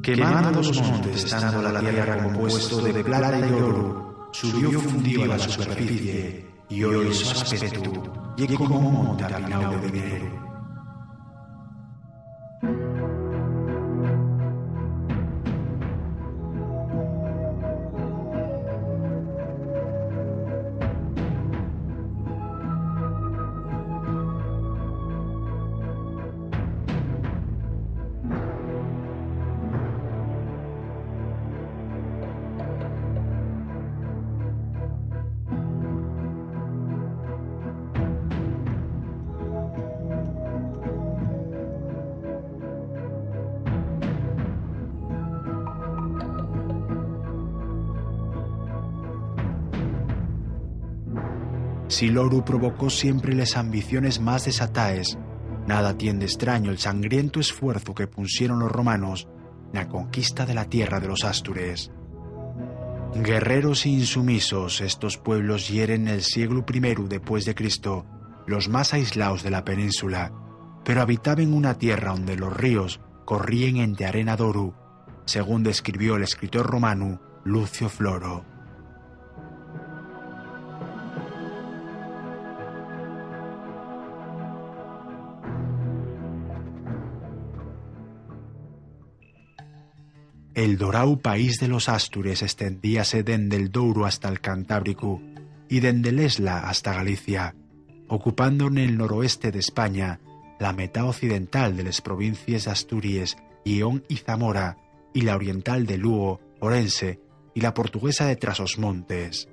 Quemados los montes, estando la tierra compuesto de plata y oro, subió fundido a la superficie, y hoy su aspecto, y como un monte apinado de dinero. Si l'oru provocó siempre las ambiciones más desataes, nada tiene extraño el sangriento esfuerzo que pusieron los romanos en la conquista de la tierra de los Astures. Guerreros e insumisos, estos pueblos hieren el siglo I después de Cristo, los más aislados de la península, pero habitaban una tierra donde los ríos corrían entre arena d'oru, según describió el escritor romano Lucio Floro. El dorau país de los Astures extendíase dende el Douro hasta el Cantábrico y dende el Esla hasta Galicia, ocupando en el noroeste de España la mitad occidental de las provincias de Asturias, León y Zamora, y la oriental de Lugo, Orense y la portuguesa de Trasosmontes.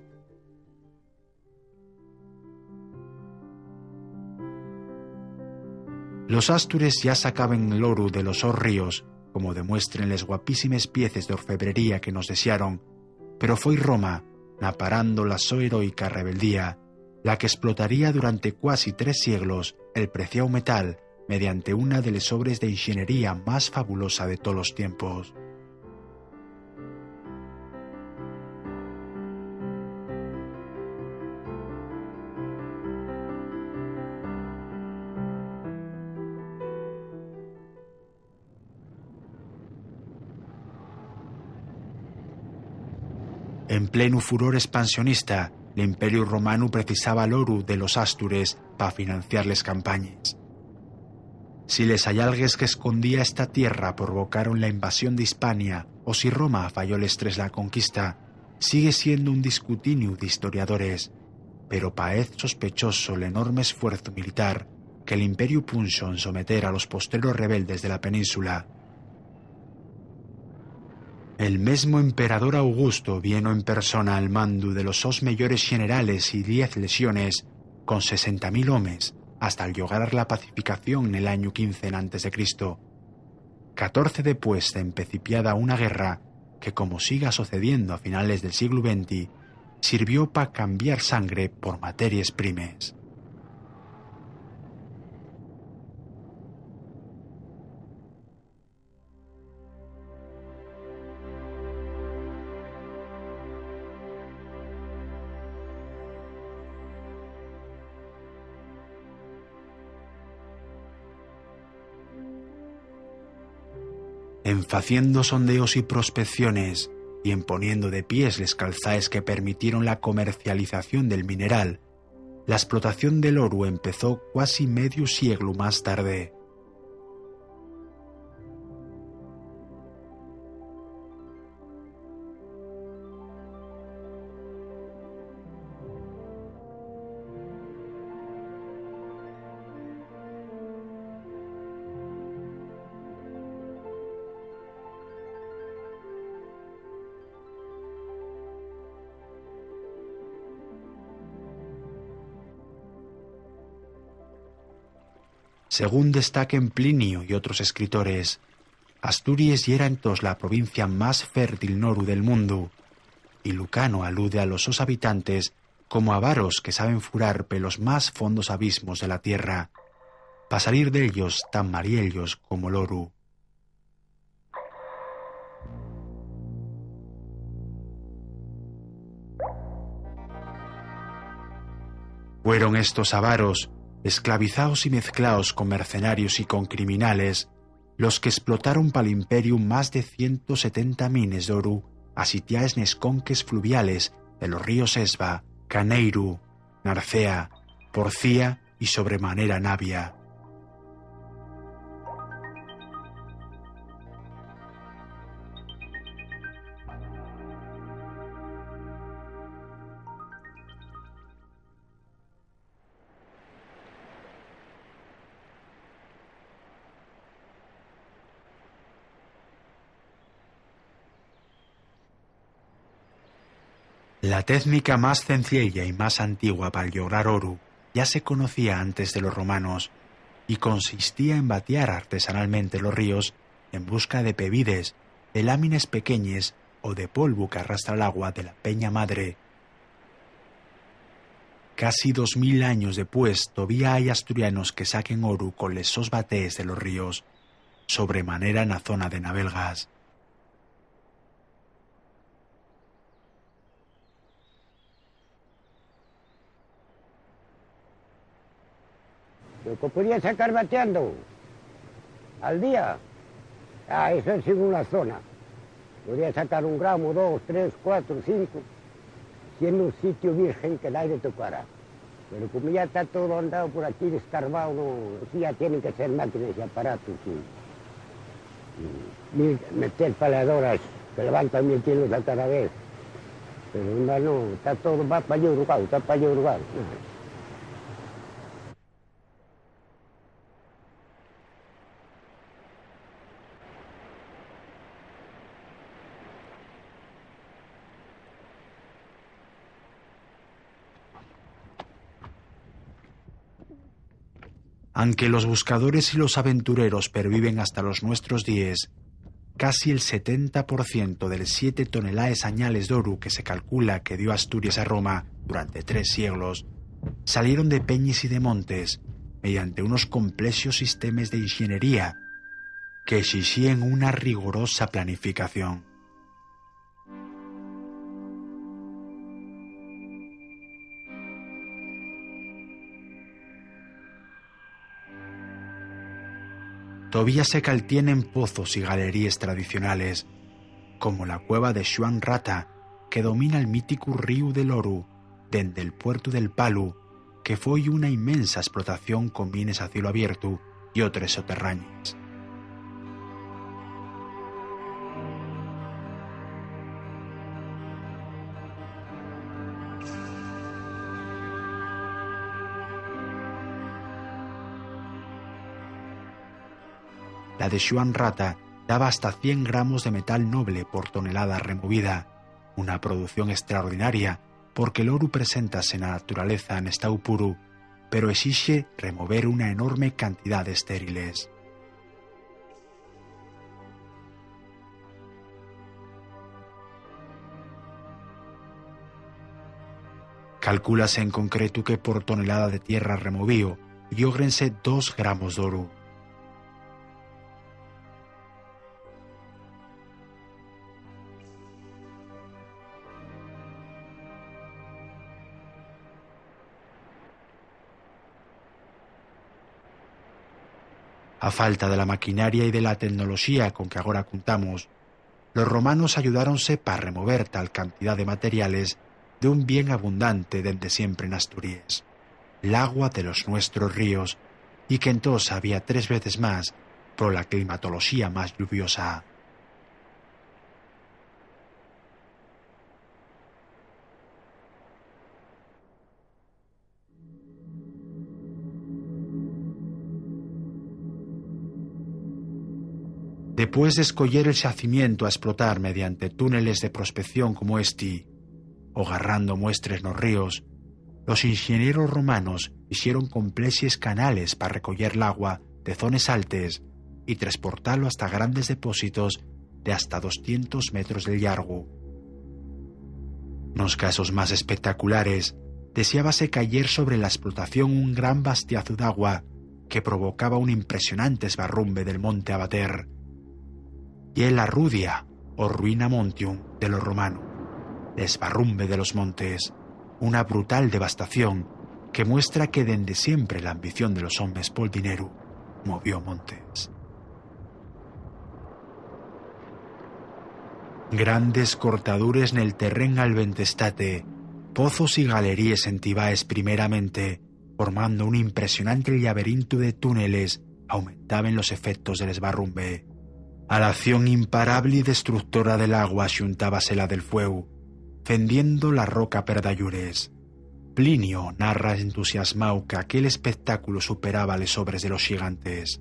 Los Astures ya sacaban el oro de los ríos, como demuestren les guapísimes piezas de orfebrería que nos desearon, pero foi Roma, naparando la so heroica rebeldía, la que explotaría durante casi 3 siglos el preciado metal mediante una de las obras de ingeniería más fabulosa de todos los tiempos. En pleno furor expansionista, el Imperio Romano precisaba l'oru de los Astures para financiar las campañas. Si les hallalgues que escondía esta tierra provocaron la invasión de Hispania o si Roma falló tras la conquista, sigue siendo un discutinio de historiadores, pero paez sospechoso el enorme esfuerzo militar que el Imperio puso en someter a los postreros rebeldes de la península. El mesmo emperador Augusto vino en persona al mando de los 2 mayores generales y 10 legiones, con 60.000 hombres, hasta al lograr la pacificación en el año 15 a.C. 14 después de empecipiada una guerra que, como siga sucediendo a finales del siglo XX, sirvió para cambiar sangre por materias primas. En faciendo sondeos y prospecciones y en poniendo de pies les calzaes que permitieron la comercialización del mineral, la explotación del oro empezó casi medio siglo más tarde. Según destaquen Plinio y otros escritores, Asturias era entonces la provincia más fértil noru del mundo, y Lucano alude a los sus habitantes como avaros que saben furar pelos más fondos abismos de la tierra, para salir de ellos tan mariellos como l'oru. Fueron estos avaros, esclavizados y mezclados con mercenarios y con criminales, los que explotaron para el imperium más de 170 mines de oru a sitiaes nes conques fluviales de los ríos Esba, Caneiru, Narcea, Porcía y sobremanera Navia. La técnica más sencilla y más antigua para lograr oru ya se conocía antes de los romanos y consistía en vatear artesanalmente los ríos en busca de pevides, de láminas pequeñas o de polvo que arrastra el agua de la peña madre. Casi 2000 años después todavía hay asturianos que saquen oru con lesos batees de los ríos, sobremanera en la zona de Navelgas. Lo que podía sacar bateando al día, eso es según la zona. Podía sacar 1 gramo, 2, 3, 4, 5, siendo un sitio virgen que el aire tocara. Pero como ya está todo andado por aquí, descarbado, no, ya tienen que ser máquinas y aparatos. Y meter paladoras que levantan 1000 kilos a cada vez. Pero no, está todo, va para allá Uruguay, está para allá Uruguay. No. Aunque los buscadores y los aventureros perviven hasta los nuestros días, casi el 70% de las 7 toneladas añales de oru que se calcula que dio Asturias a Roma durante 3 siglos, salieron de peñas y de montes mediante unos complejos sistemas de ingeniería que exigían una rigurosa planificación. Todavía se caltienen pozos y galerías tradicionales, como la cueva de Xuan Rata, que domina el mítico río del Oru, dende el puerto del Palu, que fue una inmensa explotación con mines a cielo abierto y otras soterráneas. La de Xuan Rata daba hasta 100 gramos de metal noble por tonelada removida, una producción extraordinaria porque el oru preséntase en la naturaleza en estado puro, pero exige remover una enorme cantidad de estériles. Calcúlase en concreto que por tonelada de tierra removido lógrense 2 gramos de oru. A falta de la maquinaria y de la tecnología con que ahora contamos, los romanos ayudáronse para remover tal cantidad de materiales de un bien abundante desde siempre en Asturias, el agua de los nuestros ríos, y que entonces había 3 veces más por la climatología más lluviosa. Después de escoger el yacimiento a explotar mediante túneles de prospección como este, o agarrando muestras en los ríos, los ingenieros romanos hicieron complejos canales para recoger el agua de zonas altas y transportarlo hasta grandes depósitos de hasta 200 metros de largo. En los casos más espectaculares, deseábase caer sobre la explotación un gran bastiazo de agua que provocaba un impresionante esbarrumbe del monte Abater, y en la Rudia, o Ruina Montium, de los romanos, esbarrumbe de los montes, una brutal devastación que muestra que desde siempre la ambición de los hombres por dinero movió montes. Grandes cortadures nel terrén al ventestate, pozos y galerías en Tibaes primeramente, formando un impresionante laberinto de túneles, aumentaban los efectos del esbarrumbe. A la acción imparable y destructora del agua xuntábase la del fuego, fendiendo la roca per dallures. Plinio narra entusiasmado que aquel espectáculo superaba les obras de los gigantes.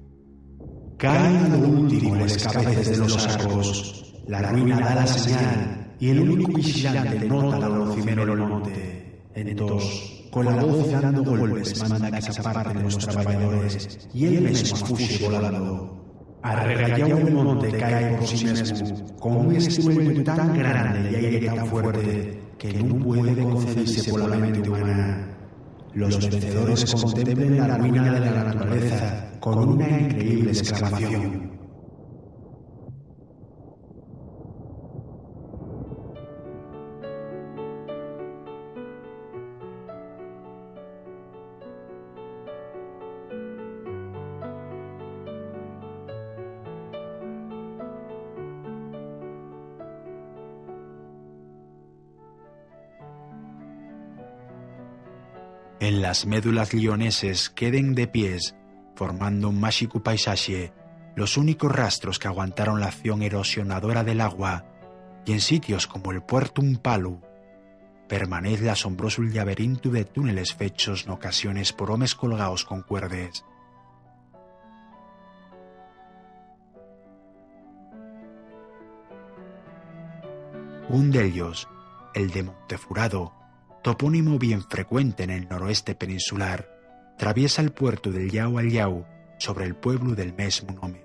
Cae lo último les cabezas de los arcos, la ruina da la señal, y el único vigilante nota lo cimero del monte. Entonces, con la voz dando golpes, manda que se aparten los trabajadores, y él mismo fuxe volando. Arregallado el monte cae por sí mismo, con un estruendo tan grande y aire tan fuerte que no puede concebirse por la mente humana. Los vencedores contemplan la ruina de la naturaleza con una increíble exclamación. En las médulas lioneses queden de pies, formando un mágico paisaje, los únicos rastros que aguantaron la acción erosionadora del agua, y en sitios como el puerto Unpalu, permanece el asombroso laberinto de túneles fechos en ocasiones por homes colgados con cuerdes. Un de ellos, el de Montefurado, topónimo bien frecuente en el noroeste peninsular, atraviesa el puerto del Llau al Llau sobre el pueblo del mismo nombre.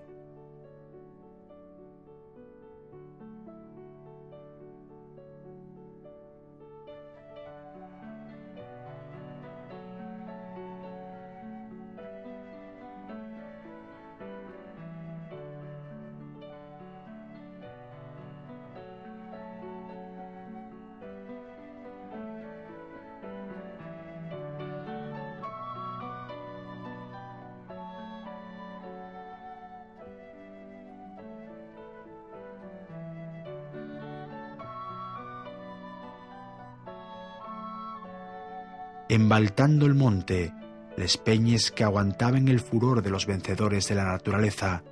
Embaltando el monte, les peñes que aguantaban el furor de los vencedores de la naturaleza,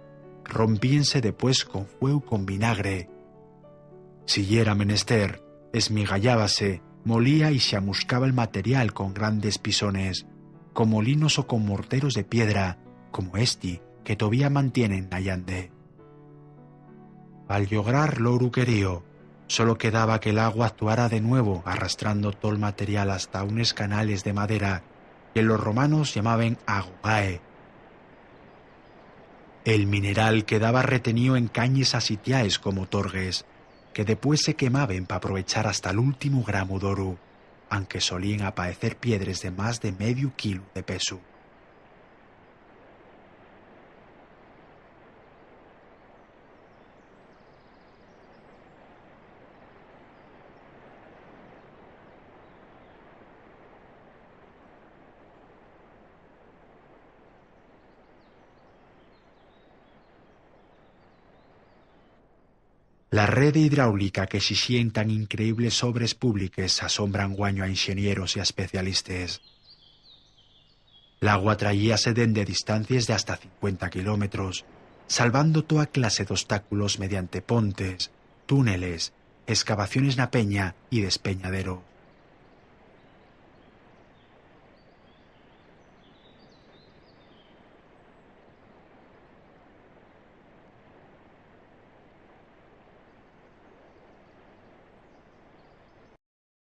rompíense después con fuego con vinagre. Si yera menester, esmigallábase, molía y se amuscaba el material con grandes pisones, con molinos o con morteros de piedra, como este que todavía mantienen allande. Al lograr lo uruquerío, solo quedaba que el agua actuara de nuevo, arrastrando todo el material hasta unos canales de madera que los romanos llamaban agogae. El mineral quedaba retenido en cañes asitiaes como torgues, que después se quemaban para aprovechar hasta el último gramo d'oro, aunque solían aparecer piedras de más de medio kilo de peso. La red hidráulica que exigían tan increíbles obras públicas asombran guaño a ingenieros y a especialistas. El agua traíase de distancias de hasta 50 kilómetros, salvando toda clase de obstáculos mediante pontes, túneles, excavaciones na peña y despeñaderos.